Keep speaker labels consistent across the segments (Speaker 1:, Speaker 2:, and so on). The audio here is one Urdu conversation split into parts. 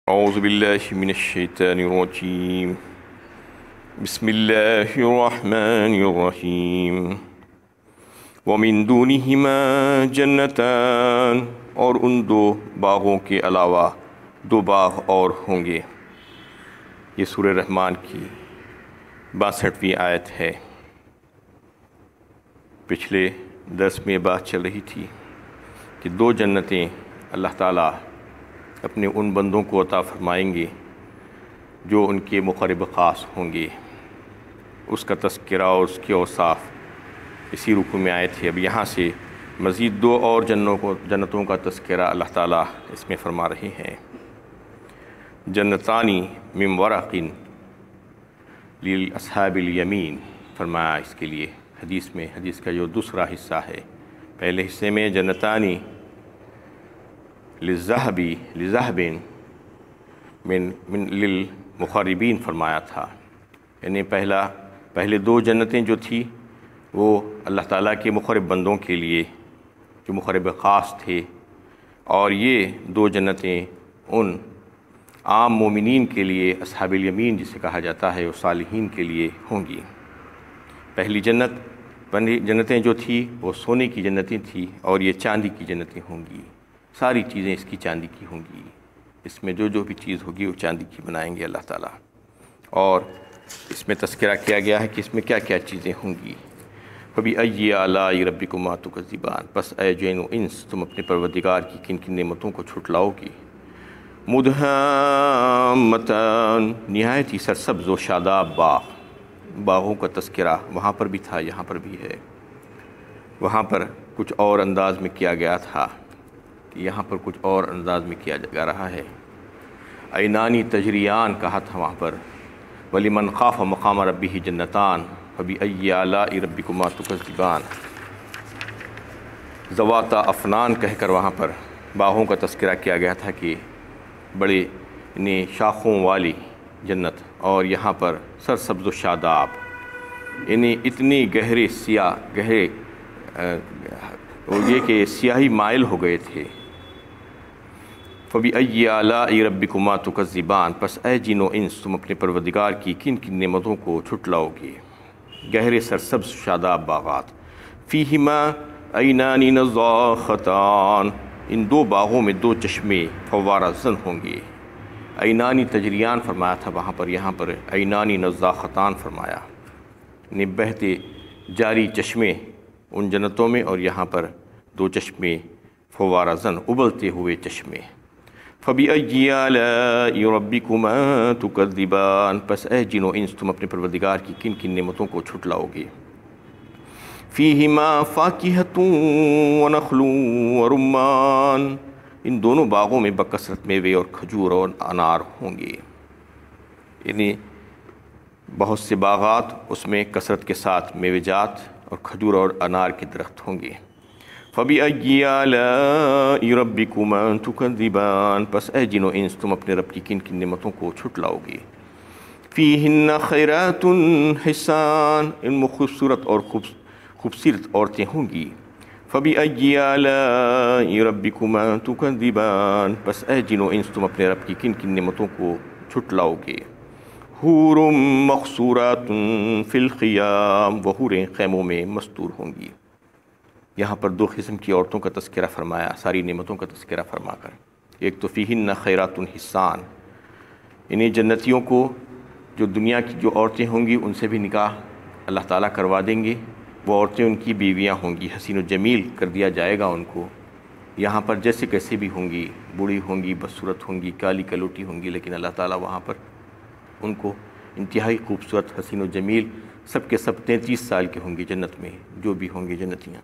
Speaker 1: أعوذ بالله من الشيطان الرجيم بسم الله الرحمن الرحيم ومن دونهما جنتان اور ان دو باغوں کے علاوہ دو باغ اور ہوں گے۔ یہ سورہ رحمان کی 62ویں آیت ہے۔ پچھلے درس میں بات چل رہی تھی کہ دو جنتیں اللہ تعالیٰ اپنے ان بندوں کو عطا فرمائیں گے جو ان کے مقرب خاص ہوں گے۔ اس کا تذکرہ اور اس کے اوصاف اسی رکوع میں آئے تھے۔ اب یہاں سے مزید دو اور جنتوں کا تذکرہ اللہ تعالیٰ اس میں فرما رہے ہیں۔ جنتانی من ورق للاصحاب الیمین فرمایا اس کے لیے حدیث کا جو دوسرا حصہ ہے۔ پہلے حصے میں جنتانی لذہب من للمقربین فرمایا تھا، یعنی پہلے دو جنتیں جو تھی وہ اللہ تعالیٰ کے مقرب بندوں کے لیے جو مقرب خاص تھے، اور یہ دو جنتیں ان عام مومنین کے لیے اصحاب الیمین جسے کہا جاتا ہے وہ صالحین کے لیے ہوں گی۔ پہلی جنتیں جو تھی وہ سونے کی جنتیں تھیں اور یہ چاندی کی جنتیں ہوں گی۔ ساری چیزیں اس کی چاندی کی ہوں گی، اس میں جو بھی چیز ہوگی وہ چاندی کی بنائیں گے اللہ تعالیٰ۔ اور اس میں تذکرہ کیا گیا ہے کہ اس میں کیا کیا چیزیں ہوں گی۔ فَبِأَيِّ آلَاءِ رَبِّكُمَا تُكَذِّبَانِ، پس اے جن و انس تم اپنے پروردگار کی کن کن نعمتوں کو جھٹلاؤ گی۔ مُدْهَامَّتَانِ، نہایت ہی سرسبز و شاداب باغوں کا تذکرہ وہاں پر بھی تھا، یہاں پر بھی ہے۔ وہاں پر کچھ اور انداز میں کیا گیا تھا، یہاں پر کچھ اور انداز میں کیا جا رہا ہے۔ عینانی تجریان کہا تھا وہاں پر، وَلِمَنْ خَافَ مَقَامَ رَبِّهِ جَنَّتَانِ فَبِأَيِّ آلَاءِ رَبِّكُمَا تُكَذِّبَانِ، ذواتا افنان کہہ کر وہاں پر باغوں کا تذکرہ کیا گیا تھا کہ بڑے شاخوں والی جنت، اور یہاں پر سرسبز و شاداب، یعنی اتنے گہرے یہ کہ سیاہی مائل ہو گئے تھے۔ فَبِأَيِّ آلَاءِ رَبِّكُمَا تُكَذِّبَانِ، پس اے جن و انس تم اپنے پروردگار کی کن کن نعمتوں کو جھٹلاؤ گے۔ گہرے سرسبز شاداب باغات، فِيهِمَا عَيْنَانِ نَضَّاخَتَانِ، ان دو باغوں میں دو چشمے فوارہ زن ہوں گے۔ عینانی تجریان فرمایا تھا وہاں پر، یہاں پر عینانی نضاختان فرمایا، یعنی بہتے جاری چشمے ان جنتوں میں، اور یہاں پر دو چشمے فوارہ زن ابلتے ہوئے چشمے۔ فَبِأَيِّ آلَاءِ رَبِّكُمَا تُكَذِّبَانِ، پس اے جن و انس تم اپنے پروردگار کی کن کن نعمتوں کو جھٹلاؤ گے۔ فِيهِمَا فَاكِهَةٌ وَنَخْلٌ وَرُمَّانٌ، ان دونوں باغوں میں بکثرت میوے اور کھجور اور انار ہوں گے، یعنی بہت سے باغات، اس میں کثرت کے ساتھ میوے جات اور کھجور اور انار کے درخت ہوں گے۔ فَبِأَيِّ آلَاءِ رَبِّكُمَا تُكَذِّبَانِ، پس اے جن و انس تم اپنے رب کی کن کن نعمتوں کو جھٹلاؤ گے۔ فِيهِنَّ خَيْرَاتٌ حِسَانٌ، ان میں خوبصورت اور خوبصورت عورتیں ہوں گی۔ فَبِأَيِّ آلَاءِ رَبِّكُمَا تُكَذِّبَانِ، پس اے جن و انس تم اپنے رب کی کن کن نعمتوں کو جھٹلاؤ گے۔ حور مقصورات فی الخیام، وہ حوریں خیموں میں مستور ہوں گی۔ یہاں پر دو قسم کی عورتوں کا تذکرہ فرمایا ساری نعمتوں کا تذکرہ فرما کر۔ ایک تو فیہن خیرات حسان، انہیں جنتیوں کو جو دنیا کی جو عورتیں ہوں گی ان سے بھی نکاح اللہ تعالیٰ کروا دیں گے، وہ عورتیں ان کی بیویاں ہوں گی، حسین و جمیل کر دیا جائے گا ان کو۔ یہاں پر جیسے کیسے بھی ہوں گی، بوڑھی ہوں گی، بدصورت ہوں گی، کالی کلوٹی ہوں گی، لیکن اللہ تعالیٰ وہاں پر ان کو انتہائی خوبصورت حسین و جمیل سب کے سب 33 سال کے ہوں گے جنت میں، جو بھی ہوں گے جنتیاں،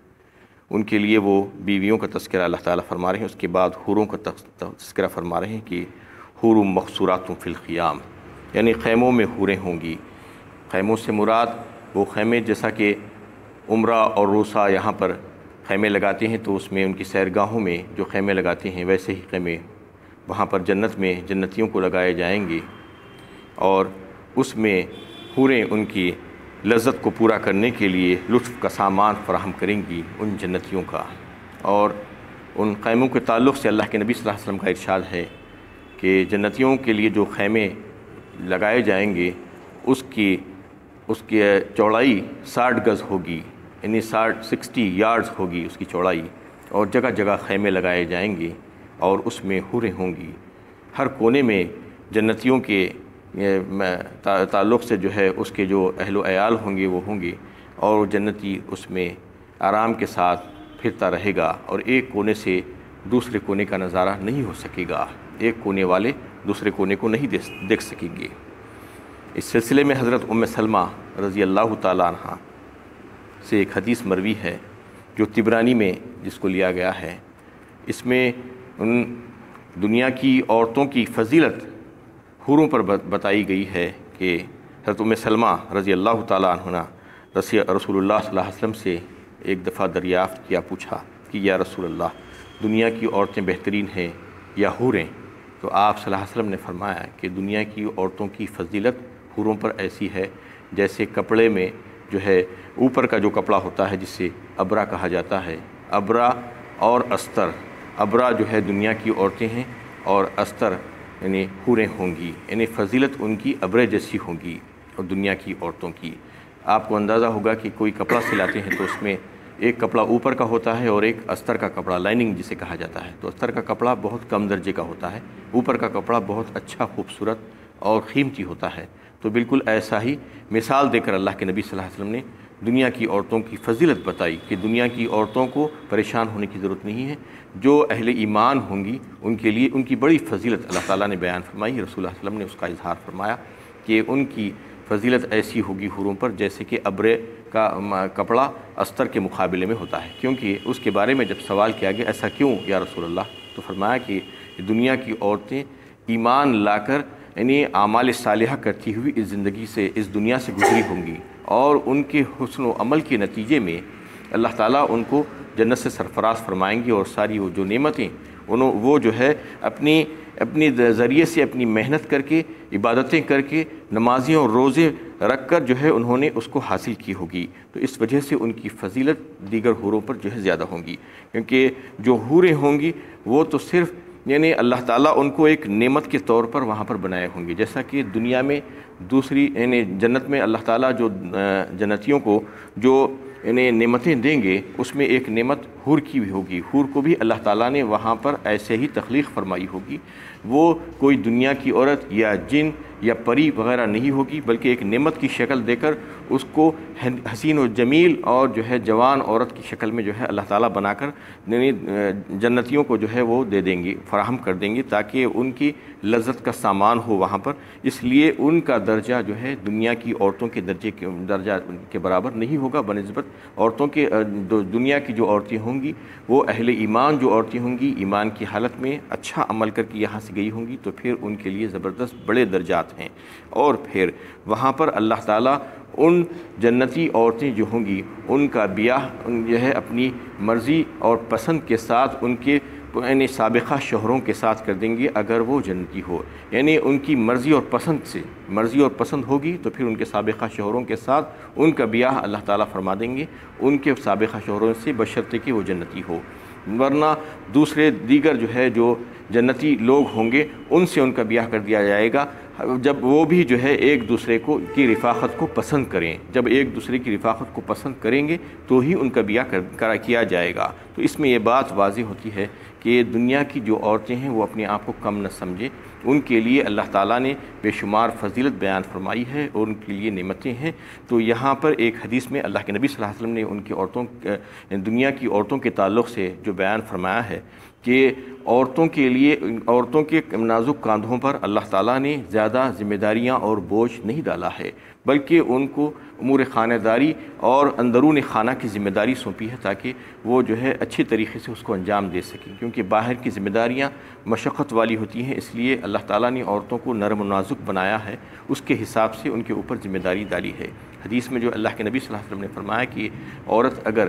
Speaker 1: ان کے لیے وہ بیویوں کا تذکرہ اللہ تعالیٰ فرما رہے ہیں۔ اس کے بعد حوروں کا تذکرہ فرما رہے ہیں کہ حور مقصورات فی الخیام، یعنی خیموں میں حوریں ہوں گی۔ خیموں سے مراد وہ خیمے جیسا کہ عمرہ اور روسا یہاں پر خیمے لگاتے ہیں تو اس میں ان کی سیرگاہوں میں جو خیمے لگاتے ہیں ویسے ہی خیمے وہاں پر جنت میں جنتیوں کو لگائے جائیں گے، اور اس میں حوریں ان کی لذت کو پورا کرنے کے لیے لطف کا سامان فراہم کریں گی ان جنتیوں کا۔ اور ان خیموں کے تعلق سے اللہ کے نبی صلی اللہ علیہ وسلم کا ارشاد ہے کہ جنتیوں کے لیے جو خیمے لگائے جائیں گے اس کی چوڑائی 60 گز ہوگی، یعنی 60 یارڈز ہوگی اس کی چوڑائی، اور جگہ جگہ خیمے لگائے جائیں گے اور اس میں حوریں ہوں گی۔ ہر کونے میں جنتیوں کے تعلق سے جو ہے اس کے جو اہل و عیال ہوں گے وہ ہوں گے، اور جنتی اس میں آرام کے ساتھ پھرتا رہے گا، اور ایک کونے سے دوسرے کونے کا نظارہ نہیں ہو سکے گا، ایک کونے والے دوسرے کونے کو نہیں دیکھ سکیں گے۔ اس سلسلے میں حضرت ام سلمہ رضی اللہ تعالیٰ عنہ سے ایک حدیث مروی ہے جو طبرانی میں جس کو لیا گیا ہے، اس میں ان دنیا کی عورتوں کی فضیلت حوروں پر بتائی گئی ہے کہ حضرت ام سلمہ رضی اللہ تعالیٰ عنہ رسول اللہ صلی اللہ علیہ وسلم سے ایک دفعہ دریافت کیا، پوچھا کہ یا رسول اللہ دنیا کی عورتیں بہترین ہیں یا حوریں؟ تو آپ صلی اللہ علیہ وسلم نے فرمایا کہ دنیا کی عورتوں کی فضیلت حوروں پر ایسی ہے جیسے کپڑے میں جو ہے اوپر کا جو کپڑا ہوتا ہے جسے ابرا کہا جاتا ہے، ابرا اور استر، ابرا جو ہے دنیا کی عورتیں ہیں اور استر یعنی حوریں ہوں گی، یعنی فضیلت ان کی ابرے جیسی ہوں گی اور دنیا کی عورتوں کی۔ آپ کو اندازہ ہوگا کہ کوئی کپڑا سلاتے ہیں تو اس میں ایک کپڑا اوپر کا ہوتا ہے اور ایک استر کا کپڑا، لائننگ جسے کہا جاتا ہے، تو استر کا کپڑا بہت کم درجے کا ہوتا ہے، اوپر کا کپڑا بہت اچھا خوبصورت اور قیمتی ہوتا ہے۔ تو بالکل ایسا ہی مثال دے کر اللہ کے نبی صلی اللہ علیہ وسلم نے دنیا کی عورتوں کی فضیلت بتائی کہ دنیا کی عورتوں کو پریشان ہونے کی ضرورت نہیں ہے، جو اہل ایمان ہوں گی ان کے لیے ان کی بڑی فضیلت اللہ تعالیٰ نے بیان فرمائی، رسول اللہ صلی اللہ علیہ وسلم نے اس کا اظہار فرمایا کہ ان کی فضیلت ایسی ہوگی حوروں پر جیسے کہ ابرے کا کپڑا استر کے مقابلے میں ہوتا ہے۔ کیونکہ اس کے بارے میں جب سوال کیا گیا ایسا کیوں یا رسول اللہ، تو فرمایا کہ دنیا کی عورتیں ایمان لا کر یعنی اعمال صالحہ کرتی ہوئی اس زندگی سے اس دنیا سے گزری ہوں گی، اور ان کے حسن و عمل کے نتیجے میں اللہ تعالیٰ ان کو جنت سے سرفراز فرمائیں گے، اور ساری وہ جو نعمتیں وہ جو ہے اپنی ذریعے سے اپنی محنت کر کے عبادتیں کر کے نمازیں اور روزے رکھ کر جو ہے انہوں نے اس کو حاصل کی ہوگی، تو اس وجہ سے ان کی فضیلت دیگر حوروں پر جو ہے زیادہ ہوں گی۔ کیونکہ جو حوریں ہوں گی وہ تو صرف یعنی اللہ تعالیٰ ان کو ایک نعمت کے طور پر وہاں پر بنائے ہوں گے، جیسا کہ دنیا میں دوسری یعنی جنت میں اللہ تعالیٰ جو جنتیوں کو جو یعنی نعمتیں دیں گے اس میں ایک نعمت حور کی بھی ہوگی، حور کو بھی اللہ تعالیٰ نے وہاں پر ایسے ہی تخلیق فرمائی ہوگی، وہ کوئی دنیا کی عورت یا جن یا پری وغیرہ نہیں ہوگی، بلکہ ایک نعمت کی شکل دے کر اس کو حسین و جمیل اور جو ہے جوان عورت کی شکل میں جو ہے اللہ تعالیٰ بنا کر جنتیوں کو جو ہے وہ دے دیں گے، فراہم کر دیں گے تاکہ ان کی لذت کا سامان ہو وہاں پر۔ اس لیے ان کا درجہ جو ہے دنیا کی عورتوں کے درجہ کے برابر نہیں ہوگا، بنسبت عورتوں کے دنیا کی جو عورتیں ہوں گی وہ اہل ایمان جو عورتیں ہوں گی، ایمان کی حالت میں اچھا عمل کر کے یہاں سے گئی ہوں گی، تو پھر ان کے لیے زبردست بڑے درجات ہیں، اور پھر وہاں پر اللہ تعالیٰ ان جنتی عورتیں جو ہوں گی ان کا بیاہ جو ہے اپنی مرضی اور پسند کے ساتھ ان کے یعنی سابقہ شوہروں کے ساتھ کر دیں گے اگر وہ جنتی ہو، یعنی ان کی مرضی اور پسند ہوگی تو پھر ان کے سابقہ شوہروں کے ساتھ ان کا بیاہ اللہ تعالیٰ فرما دیں گے ان کے سابقہ شوہروں سے، بشرطے کہ وہ جنتی ہو، ورنہ دوسرے دیگر جو ہے جو جنتی لوگ ہوں گے ان سے ان کا بیاہ کر دیا جائے گا جب وہ بھی جو ہے ایک دوسرے کی رفاقت کو پسند کریں، جب ایک دوسرے کی رفاقت کو پسند کریں گے تو ہی ان کا بیاہ کیا جائے گا۔ تو اس میں یہ بات واضح ہوتی ہے کہ دنیا کی جو عورتیں ہیں وہ اپنے آپ کو کم نہ سمجھیں، ان کے لیے اللہ تعالیٰ نے بے شمار فضیلت بیان فرمائی ہے اور ان کے لیے نعمتیں ہیں۔ تو یہاں پر ایک حدیث میں اللہ کے نبی صلی اللہ علیہ وسلم نے ان کی دنیا کی عورتوں کے تعلق سے جو بیان فرمایا ہے کہ عورتوں کے لیے عورتوں کے نازک کاندھوں پر اللہ تعالیٰ نے زیادہ ذمہ داریاں اور بوجھ نہیں ڈالا ہے، بلکہ ان کو امور خانہ داری اور اندرون خانہ کی ذمہ داری سونپی ہے تاکہ وہ جو ہے اچھے طریقے سے اس کو انجام دے سکیں، کیونکہ باہر کی ذمہ داریاں مشقت والی ہوتی ہیں، اس لیے اللہ تعالیٰ نے عورتوں کو نرم و نازک بنایا ہے، اس کے حساب سے ان کے اوپر ذمہ داری ڈالی ہے۔ حدیث میں جو اللہ کے نبی صلی اللہ علیہ وسلم نے فرمایا کہ عورت اگر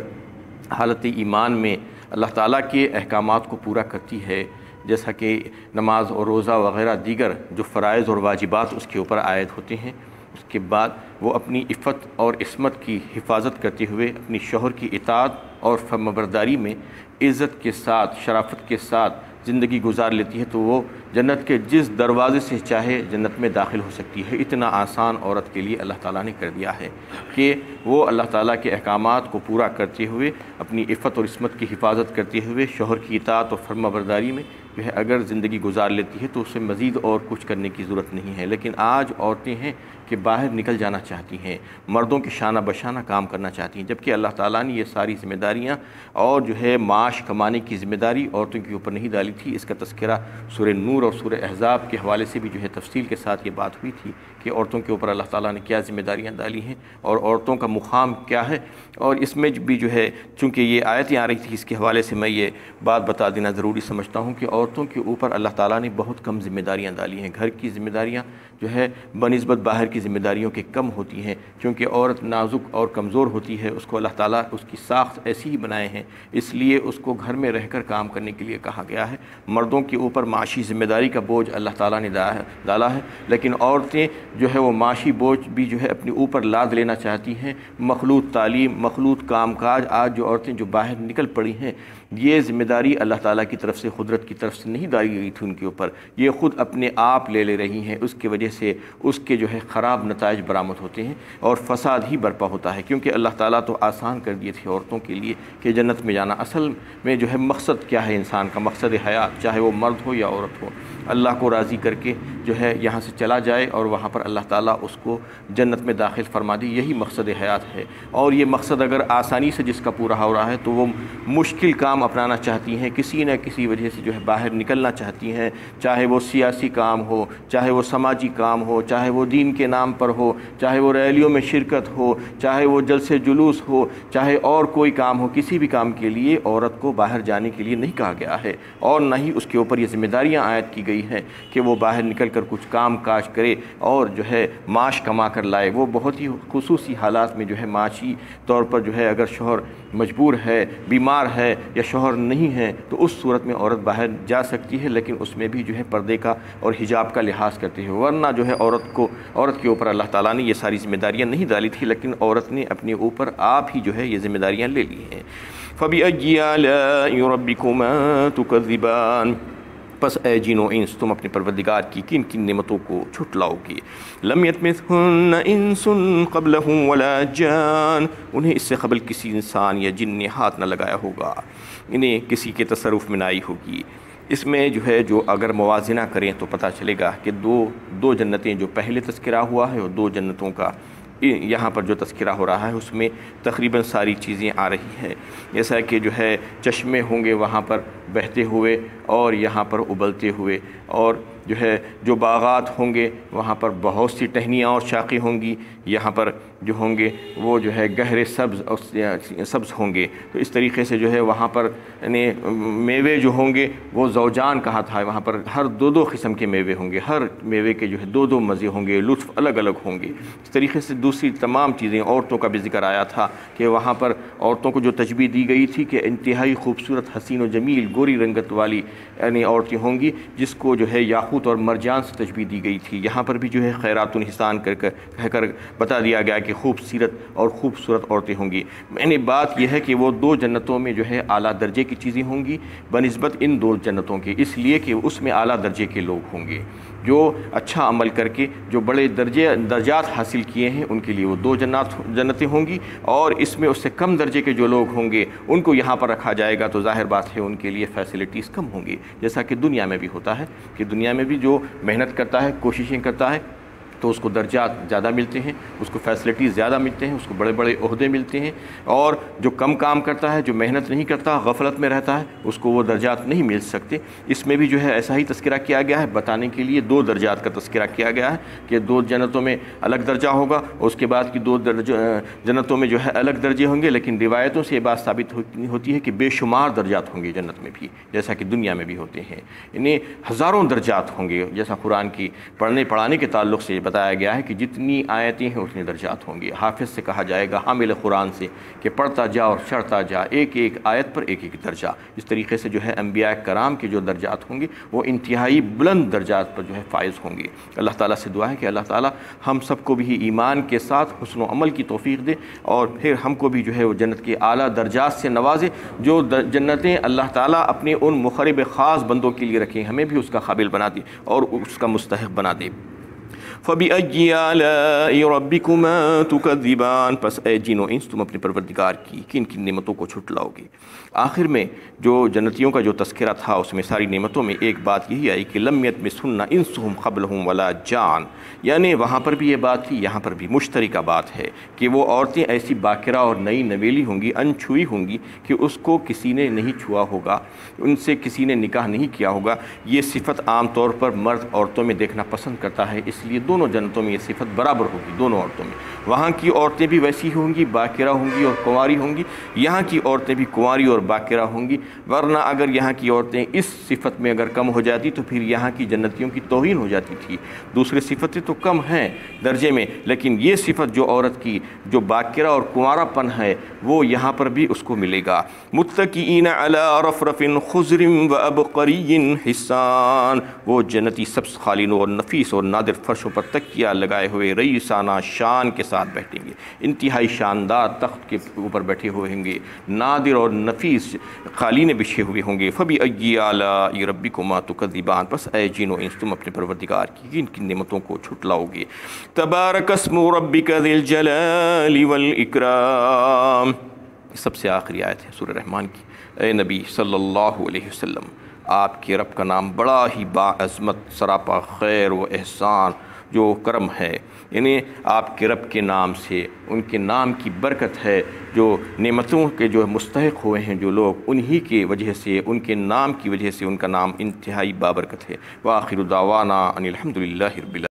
Speaker 1: حالت ایمان میں اللہ تعالیٰ کے احکامات کو پورا کرتی ہے، جیسا کہ نماز اور روزہ وغیرہ دیگر جو فرائض اور واجبات اس کے اوپر عائد ہوتے ہیں، اس کے بعد وہ اپنی عفت اور عصمت کی حفاظت کرتے ہوئے اپنی شوہر کی اطاعت اور فرمانبرداری میں عزت کے ساتھ، شرافت کے ساتھ زندگی گزار لیتی ہے تو وہ جنت کے جس دروازے سے چاہے جنت میں داخل ہو سکتی ہے۔ اتنا آسان عورت کے لیے اللہ تعالیٰ نے کر دیا ہے کہ وہ اللہ تعالیٰ کے احکامات کو پورا کرتے ہوئے اپنی عفت اور عصمت کی حفاظت کرتے ہوئے شوہر کی اطاعت اور فرما برداری میں جو ہے اگر زندگی گزار لیتی ہے تو اسے مزید اور کچھ کرنے کی ضرورت نہیں ہے۔ لیکن آج عورتیں ہیں کہ باہر نکل جانا چاہتی ہیں، مردوں کے شانہ بشانہ کام کرنا چاہتی ہیں، جبکہ اللہ تعالیٰ نے یہ ساری ذمہ داریاں اور جو ہے معاش کمانے کی ذمہ داری عورتوں کے اوپر نہیں ڈالی تھی۔ اس کا تذکرہ سورہ نور اور سورہ احزاب کے حوالے سے بھی جو ہے تفصیل کے ساتھ یہ بات ہوئی تھی کہ عورتوں کے اوپر اللہ تعالیٰ نے کیا ذمہ داریاں ڈالی ہیں اور عورتوں کا مقام کیا ہے۔ اور اس میں بھی جو ہے چونکہ یہ آیتیں آ رہی تھی اس کے حوالے سے میں یہ بات بتا دینا ضروری سمجھتا ہوں کہ عورتوں کے اوپر اللہ تعالیٰ نے بہت کم ذمہ داریاں ڈالی ہیں۔ گھر کی ذمہ داریاں جو ہے بنسبت باہر کی ذمہ داریوں کے کم ہوتی ہیں، کیونکہ عورت نازک اور کمزور ہوتی ہے، اس کو اللہ تعالیٰ اس کی ساخت ایسی ہی بنائے ہیں، اس لیے اس کو گھر میں رہ کر کام کرنے کے لیے کہا گیا ہے۔ مردوں کے اوپر معاشی ذمہ داری کا بوجھ اللہ تعالیٰ نے ڈالا ہے، لیکن عورتیں جو ہے وہ معاشی بوجھ بھی جو ہے اپنے اوپر لاد لینا چاہتی ہیں۔ مخلوط تعلیم، مخلوط کام کاج، آج جو عورتیں جو باہر نکل پڑی ہیں، یہ ذمہ داری اللہ تعالیٰ کی طرف سے، قدرت کی طرف سے نہیں ڈالی گئی تھی ان کے اوپر، یہ خود اپنے آپ لے رہی ہیں۔ اس کی وجہ سے اس کے جو ہے خراب نتائج برآمد ہوتے ہیں اور فساد ہی برپا ہوتا ہے، کیونکہ اللہ تعالیٰ تو آسان کر دیے تھے عورتوں کے لیے کہ جنت میں جانا۔ اصل میں جو ہے مقصد کیا ہے انسان کا؟ مقصد حیات، چاہے وہ مرد ہو یا عورت ہو، اللہ کو راضی کر کے جو ہے یہاں سے چلا جائے اور وہاں پر اللہ تعالیٰ اس کو جنت میں داخل فرما دی، یہی مقصد حیات ہے۔ اور یہ مقصد اگر آسانی سے جس کا پورا ہو رہا ہے تو وہ مشکل کام اپنانا چاہتی ہیں، کسی نہ کسی وجہ سے جو ہے باہر نکلنا چاہتی ہیں، چاہے وہ سیاسی کام ہو، چاہے وہ سماجی کام ہو، چاہے وہ دین کے نام پر ہو، چاہے وہ ریلیوں میں شرکت ہو، چاہے وہ جلسے جلوس ہو، چاہے اور کوئی کام ہو، کسی بھی کام کے لیے عورت کو باہر جانے کے لیے نہیں کہا گیا ہے، اور نہ ہی اس کے اوپر یہ ذمہ داریاں عائد کی گئی ہیں کہ وہ باہر نکل کر کچھ کام کاج کرے اور جو ہے معاش کما کر لائے۔ وہ بہت ہی خصوصی حالات میں جو ہے معاشی طور پر جو ہے اگر شوہر مجبور ہے، بیمار ہے یا شوہر نہیں ہے تو اس صورت میں عورت باہر جا سکتی ہے، لیکن اس میں بھی جو ہے پردے کا اور حجاب کا لحاظ کرتے ہیں، ورنہ جو ہے عورت کے اوپر اللہ تعالیٰ نے یہ ساری ذمہ داریاں نہیں ڈالی تھی، لیکن عورت نے اپنے اوپر آپ ہی جو ہے یہ ذمہ داریاں لے لی ہیں۔ فَبِأَيِّ آلَاءِ رَبِّكُمَا تُكَذِّبَانِ، پس اے جن و انس تم اپنے پروردگار کی کن کن نعمتوں کو جھٹلاؤ گے۔ لم یطمثہن انس قبلہم ولا جان، انہیں اس سے قبل کسی انسان یا جن نے ہاتھ نہ لگایا ہوگا، انہیں کسی کے تصرف میں نہ آئی ہوگی۔ اس میں جو ہے جو اگر موازنہ کریں تو پتہ چلے گا کہ دو جنتیں جو پہلے تذکرہ ہوا ہے اور دو جنتوں کا یہاں پر جو تذکرہ ہو رہا ہے اس میں تقریباً ساری چیزیں آ رہی ہیں، جیسا کہ جو ہے چشمے ہوں گے وہاں پر بہتے ہوئے اور یہاں پر ابلتے ہوئے، اور جو ہے جو باغات ہوں گے وہاں پر بہت سی ٹہنیاں اور شاخیں ہوں گی، یہاں پر جو ہوں گے وہ جو ہے گہرے سبز ہوں گے۔ تو اس طریقے سے جو ہے وہاں پر یعنی میوے جو ہوں گے وہ زوجان کہا تھا، وہاں پر ہر دو قسم کے میوے ہوں گے، ہر میوے کے جو ہے دو مزے ہوں گے، لطف الگ الگ ہوں گے۔ اس طریقے سے دوسری تمام چیزیں، عورتوں کا بھی ذکر آیا تھا کہ وہاں پر عورتوں کو جو تشبیہ دی گئی تھی کہ انتہائی خوبصورت، حسین و جمیل، گوری رنگت والی یعنی عورتیں ہوں گی جس کو جو ہے یاقوت اور مرجان سے تشبیہ دی گئی تھی۔ یہاں پر بھی جو ہے خیرات الحسان کہہ کر بتا دیا گیا کہ خوبصورت اور خوبصورت عورتیں ہوں گی۔ یعنی بات یہ ہے کہ وہ دو جنتوں میں جو ہے اعلیٰ درجے کی چیزیں ہوں گی بنسبت ان دو جنتوں کے، اس لیے کہ اس میں اعلیٰ درجے کے لوگ ہوں گے جو اچھا عمل کر کے جو بڑے درجات حاصل کیے ہیں، ان کے لیے وہ دو جنتیں ہوں گی، اور اس میں اس سے کم درجے کے جو لوگ ہوں گے ان کو یہاں پر رکھا جائے گا تو ظاہر بات ہے ان کے لیے فیسلٹیز کم ہوں گی، جیسا کہ دنیا میں بھی ہوتا ہے کہ دنیا میں بھی جو محنت کرتا ہے، کوششیں کرتا ہے تو اس کو درجات زیادہ ملتے ہیں، اس کو فیسلٹیز زیادہ ملتے ہیں، اس کو بڑے بڑے عہدے ملتے ہیں، اور جو کم کام کرتا ہے، جو محنت نہیں کرتا، غفلت میں رہتا ہے، اس کو وہ درجات نہیں مل سکتے۔ اس میں بھی جو ہے ایسا ہی تذکرہ کیا گیا ہے، بتانے کے لیے دو درجات کا تذکرہ کیا گیا ہے کہ دو جنتوں میں الگ درجہ ہوگا، اور اس کے بعد کی دو جنتوں میں جو ہے الگ درجے ہوں گے، لیکن روایتوں سے یہ بات ثابت ہوتی ہے کہ بے شمار درجات ہوں گے جنت میں بھی، جیسا کہ دنیا میں بھی ہوتے ہیں، انہیں ہزاروں درجات ہوں گے، جیسا قرآن کی پڑھنے پڑھانے کے تعلق سے بتایا گیا ہے کہ جتنی آیتیں ہیں اتنے درجات ہوں گے۔ حافظ سے کہا جائے گا، حامل قرآن سے، کہ پڑھتا جا اور چڑھتا جا، ایک ایک آیت پر ایک ایک درجہ۔ اس طریقے سے جو ہے انبیاء کرام کے جو درجات ہوں گے وہ انتہائی بلند درجات پر جو ہے فائز ہوں گے۔ اللہ تعالیٰ سے دعا ہے کہ اللہ تعالیٰ ہم سب کو بھی ایمان کے ساتھ حسن و عمل کی توفیق دے، اور پھر ہم کو بھی جو ہے وہ جنت کے اعلیٰ درجات سے نوازے۔ جو جنتیں اللہ تعالیٰ اپنے ان مقرب خاص بندوں کے لیے رکھیں، ہمیں بھی اس کا قابل بنا دے اور اس کا مستحق بنا دے۔ فَبِأَيِّ آلَاءِ رَبِّكُمَا تُكَذِّبَانِ، پس اے جن و انس تم اپنے پروردگار کی کن کن نعمتوں کو چھٹلاؤ گے۔ آخر میں جو جنتیوں کا جو تذکرہ تھا اس میں ساری نعمتوں میں ایک بات یہی آئی کہ لم یطمثہن انسہم قبلہم ولا جان، یعنی وہاں پر بھی یہ بات تھی، یہاں پر بھی مشترکہ بات ہے کہ وہ عورتیں ایسی باکرہ اور نئی نویلی ہوں گی، انچھوئی ہوں گی کہ اس کو کسی نے نہیں چھوا ہوگا، ان سے کسی نے نکاح نہیں کیا ہوگا۔ یہ صفت عام طور پر مرد عورتوں میں دیکھنا پسند کرتا ہے، اس لیے دونوں جنتوں میں یہ صفت برابر ہوگی، دونوں عورتوں میں۔ وہاں کی عورتیں بھی ویسی ہوں گی، باکرہ ہوں گی اور کنواری ہوں گی، یہاں کی عورتیں بھی کنواری اور باکرہ ہوں گی، ورنہ اگر یہاں کی عورتیں اس صفت میں اگر کم ہو جاتی تو پھر یہاں کی جنتیوں کی توہین ہو جاتی تھی۔ دوسری صفتیں تو کم ہیں درجے میں، لیکن یہ صفت جو عورت کی جو باکرہ اور کنوارا پن ہے وہ یہاں پر بھی اس کو ملے گا۔ متکئین علی رفرف خضر وابقری حسان، وہ جنتی سبز قالین اور نفیس اور نادر فرشوں پر تکیہ لگائے ہوئے رئیسانہ شان کے ساتھ بیٹھیں گے، انتہائی شاندار تخت کے اوپر بیٹھے ہوئے ہوں گے، نادر اور نفیس قالینیں بچھے ہوئے ہوں گے۔ فَبِأَيِّ آلَاءِ رَبِّكُمَا تُكَذِّبَانِ، پس اے جن و انس تم اپنے پروردگار کی کن کن نعمتوں کو چھٹلاؤ گے۔ تبارک اسم ربک ذی الجلال والاکرام، سب سے آخری آیت ہے سورہ رحمان کی۔ اے نبی صلی اللہ علیہ وسلم، آپ کے رب کا نام بڑا ہی باعظمت، سراپا خیر و احسان جو کرم ہے، یعنی آپ کے رب کے نام سے، ان کے نام کی برکت ہے، جو نعمتوں کے جو مستحق ہوئے ہیں جو لوگ، انہی کی وجہ سے، ان کے نام کی وجہ سے ان کا نام انتہائی بابرکت ہے۔ وآخر دعوانا ان الحمد للہ رب العالمین۔